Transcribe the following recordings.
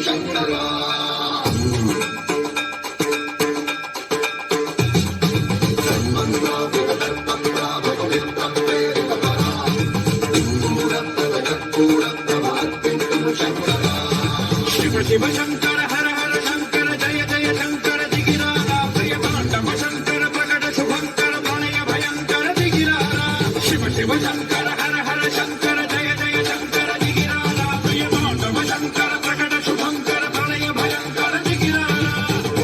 శంకరా శివ శివ శంకర హర హర శంకర జయ జయ శంకర దిగిరారా ప్రియతాండవ శంకర ప్రకట శుభంకర ప్రళయ భయంకర దిగిరారా శివ శివ శంకర హర హర శంకర జయ జయ శంకర దిగిరారా ప్రియతాండవ శంకర ప్రకట శుభంకర ప్రళయ భయంకర దిగిరారా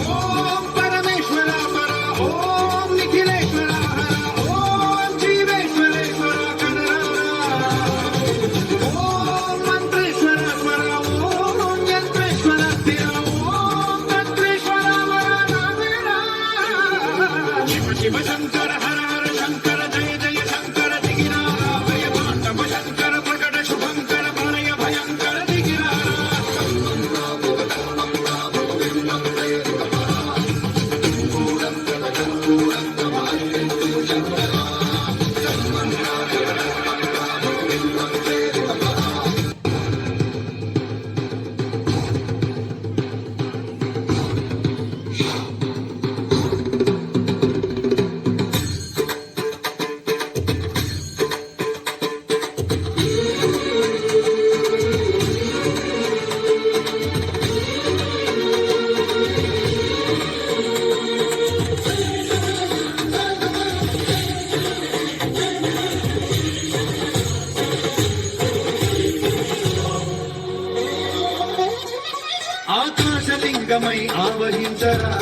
ఓం పరమేశ్వర పర ఓం నిఖిలేశ్వర హర ఓం జీవేశ్వరేశ్వర కనరారా ఓం మంత్రేశ్వర పర ఓం యంత్రేశ్వర స్థిర ఓం తంత్రేశ్వర వరదానేరా శివ శివ శంకర హర హర శంకర జయ జయ శంకర దిగిరారా ప్రియతాండవ శంకర ప్రకట శుభంకర ప్రళయ భయంకర దిగిరారా ఆకాశలింగమై ఆవహించరా